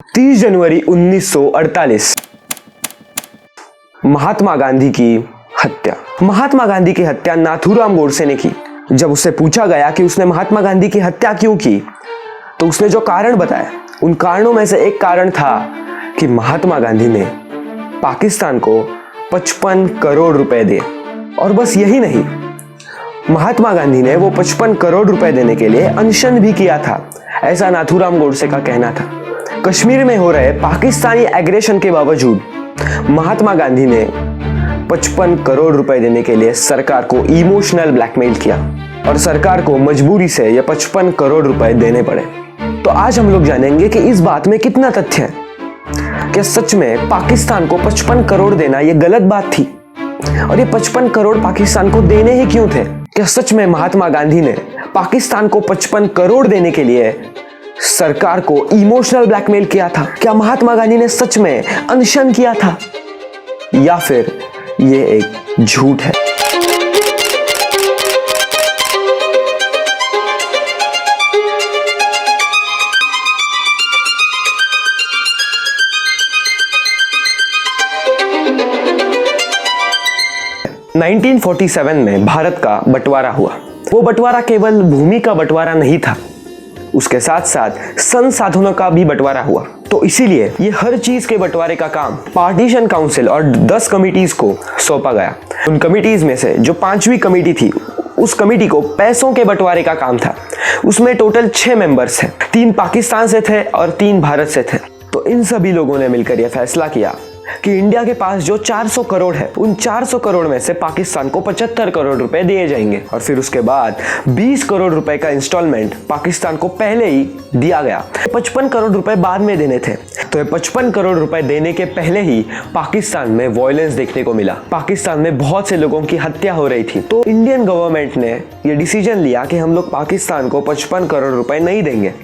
30 जनवरी 1948 महात्मा गांधी की हत्या। महात्मा गांधी की हत्या नाथूराम गोडसे ने की। जब उससे पूछा गया कि उसने महात्मा गांधी की हत्या क्यों की, तो उसने जो कारण बताया, उन कारणों में से एक कारण था कि महात्मा गांधी ने पाकिस्तान को 55 करोड़ रुपए दिए। और बस यही नहीं, महात्मा गांधी ने वो 55 करोड़ रुपए देने के लिए अनशन भी किया था, ऐसा नाथूराम गोडसे का कहना था। कश्मीर में हो रहे पाकिस्तानी एग्रेशन के बावजूद महात्मा गांधी ने 55 करोड़ रुपए देने के लिए सरकार को इमोशनल ब्लैकमेल किया और सरकार को मजबूरी से ये 55 करोड़ रुपए देने पड़े। तो आज हम लोग जानेंगे कि इस बात में कितना तथ्य है। क्या सच में पाकिस्तान को 55 करोड़ देना ये गलत बात थी? और ये 55 करोड़ पाकिस्तान को देने ही क्यों थे? क्या सच में महात्मा गांधी ने पाकिस्तान को 55 करोड़ देने के लिए सरकार को इमोशनल ब्लैकमेल किया था? क्या महात्मा गांधी ने सच में अनशन किया था, या फिर ये एक झूठ है? – 1947 में भारत का बंटवारा हुआ। वो बंटवारा केवल भूमि का बंटवारा नहीं था, उसके साथ साथ संसाधनों का भी बंटवारा हुआ। तो इसीलिए ये हर चीज के बंटवारे का काम पार्टीशन काउंसिल और 10 कमिटीज को सौंपा गया। उन कमिटीज में से जो 5वीं कमेटी थी, उस कमेटी को पैसों के बंटवारे का काम था। उसमें टोटल 6 मेंबर्स हैं, 3 पाकिस्तान से थे और 3 भारत से थे। तो इन सभी लोगों ने मिलकर यह फैसला किया कि इंडिया के पास जो 400 करोड़ है, उन 400 करोड़ में से पाकिस्तान को 75 करोड़ रुपए दिए जाएंगे और फिर उसके बाद 20 करोड़ रुपए का इंस्टॉलमेंट पाकिस्तान को पहले ही दिया गया। 55 करोड़ रुपए बाद में देने थे। तो ये 55 करोड़ रुपए देने के पहले ही पाकिस्तान में वायलेंस देखने को मिला। पाकिस्तान में बहुत से लोगों की हत्या हो रही थी। तो इंडियन गवर्नमेंट ने यह डिसीजन लिया कि हम लोग पाकिस्तान को 55 करोड़ रुपए नहीं देंगे,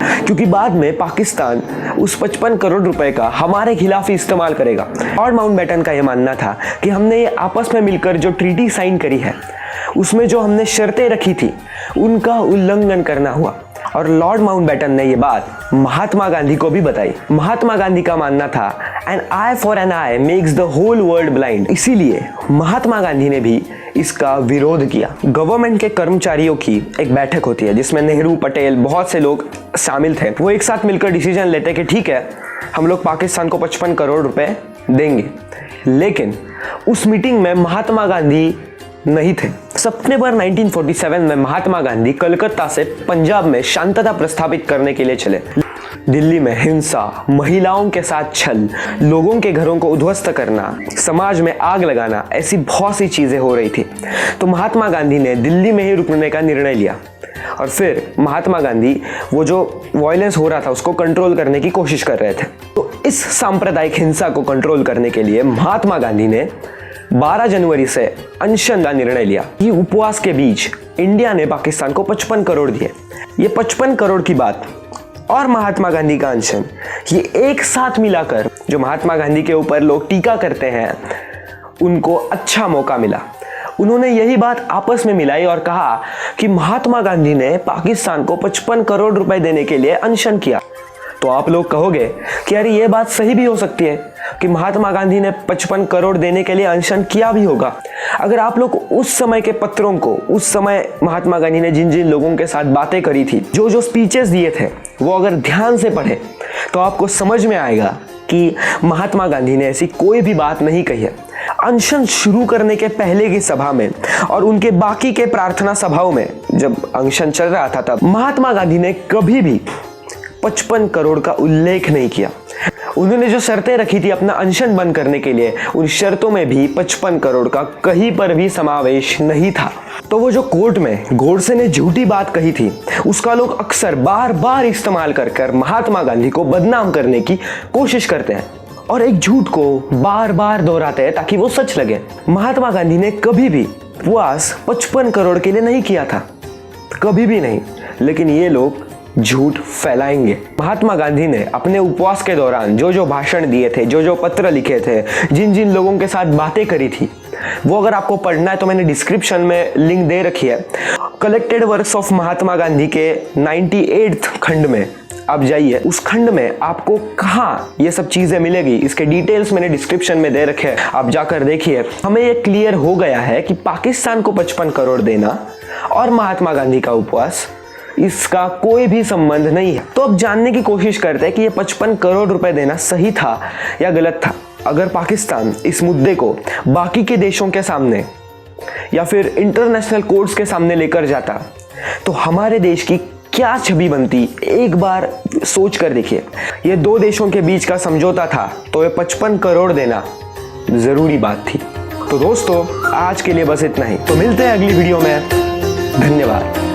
क्योंकि बाद में पाकिस्तान उस 55 करोड़ रुपए का हमारे खिलाफ ही इस्तेमाल करेगा। लॉर्ड माउंटबेटन का यह मानना था कि हमने ये आपस में मिलकर जो ट्रीटी साइन करी है, उसमें जो हमने शर्तें रखी थी, उनका उल्लंघन करना हुआ। और लॉर्ड माउंटबेटन ने ये बात महात्मा गांधी को भी बताई। महात्मा गांधी का मानना था an eye for an eye makes the whole world blind. इसीलिए महात्मा गांधी ने भी इसका विरोध किया। गवर्नमेंट के कर्मचारियों की एक बैठक होती है जिसमें नेहरू, पटेल, बहुत से लोग शामिल थे। वो एक साथ मिलकर डिसीजन लेते कि ठीक है, हम लोग पाकिस्तान को 55 करोड़ रुपए देंगे। लेकिन उस मीटिंग में महात्मा गांधी नहीं थे। सितंबर 1947 में महात्मा गांधी कलकत्ता से पंजाब में शांतता प्रस्थापित करने के लिए चले। दिल्ली में हिंसा, महिलाओं के साथ छल, लोगों के घरों को उद्ध्वस्त करना, समाज में आग लगाना, ऐसी बहुत सी चीजें हो रही थी। तो महात्मा गांधी ने दिल्ली में ही रुकने का निर्णय लिया और फिर महात्मा गांधी वो जो वायलेंस हो रहा था उसको कंट्रोल करने की कोशिश कर रहे थे। तो इस सांप्रदायिक हिंसा को कंट्रोल करने के लिए महात्मा गांधी ने 12 जनवरी से अनशन का निर्णय लिया। ये उपवास के बीच इंडिया ने पाकिस्तान को 55 करोड़ दिए। ये 55 करोड़ की बात और महात्मा गांधी का अनशन, ये एक साथ मिलाकर जो महात्मा गांधी के ऊपर लोग टीका करते हैं, उनको अच्छा मौका मिला। उन्होंने यही बात आपस में मिलाई और कहा कि महात्मा गांधी ने पाकिस्तान को 55 करोड़ रुपए देने के लिए अनशन किया। तो आप लोग कहोगे कि यार ये बात सही भी हो सकती है कि महात्मा गांधी ने 55 करोड़ देने के लिए अनशन किया भी होगा। अगर आप लोग उस समय के पत्रों को, उस समय महात्मा गांधी ने जिन जिन लोगों के साथ बातें करी थी, जो जो स्पीचेस दिए थे, वो अगर ध्यान से पढ़े तो आपको समझ में आएगा कि महात्मा गांधी ने ऐसी कोई भी बात नहीं कही है। अनशन शुरू करने के पहले की सभा में और उनके बाकी के प्रार्थना सभाओं में जब अनशन चल रहा था, तब महात्मा गांधी ने कभी भी 55 करोड़ का उल्लेख नहीं किया। उन्होंने जो शर्तें रखी थी अपना अनशन बंद करने के लिए, उन शर्तों में भी 55 करोड़ का कहीं पर भी समावेश नहीं था। तो वो जो कोर्ट में गोडसे ने झूठी बात कही थी, उसका लोग अक्सर बार बार इस्तेमाल कर महात्मा गांधी को बदनाम करने की कोशिश करते हैं और एक झूठ को बार बार दोहराते हैं ताकि वो सच लगे। महात्मा गांधी ने कभी भी उपवास 55 करोड़ के लिए नहीं किया था, कभी भी नहीं। लेकिन ये लोग झूठ फैलाएंगे। महात्मा गांधी ने अपने उपवास के दौरान जो जो भाषण दिए थे, जो जो पत्र लिखे थे, जिन जिन लोगों के साथ बातें करी थी, वो अगर आपको पढ़ना है तो मैंने डिस्क्रिप्शन में लिंक दे रखी है। Collected works of Mahatma Gandhi के 98th खंड में आप जाइए उस खंड में आपको कहाँ ये सब चीजें मिलेगी, इसके डिटेल्स मैंने डिस्क्रिप्शन में दे रखे हैं, आप जाकर देखिए। हमें ये क्लियर हो गया है कि पाकिस्तान को 55 करोड़ देना और महात्मा गांधी का उपवास, इसका कोई भी संबंध नहीं है। तो अब जानने की कोशिश करते हैं कि ये 55 करोड़ रुपए देना सही था या गलत था। अगर पाकिस्तान इस मुद्दे को बाकी के देशों के सामने या फिर इंटरनेशनल कोर्ट्स के सामने लेकर जाता तो हमारे देश की क्या छवि बनती, एक बार सोच कर देखिए। ये दो देशों के बीच का समझौता था तो ये 55 करोड़ देना जरूरी बात थी। तो दोस्तों आज के लिए बस इतना ही, तो मिलते हैं अगली वीडियो में। धन्यवाद।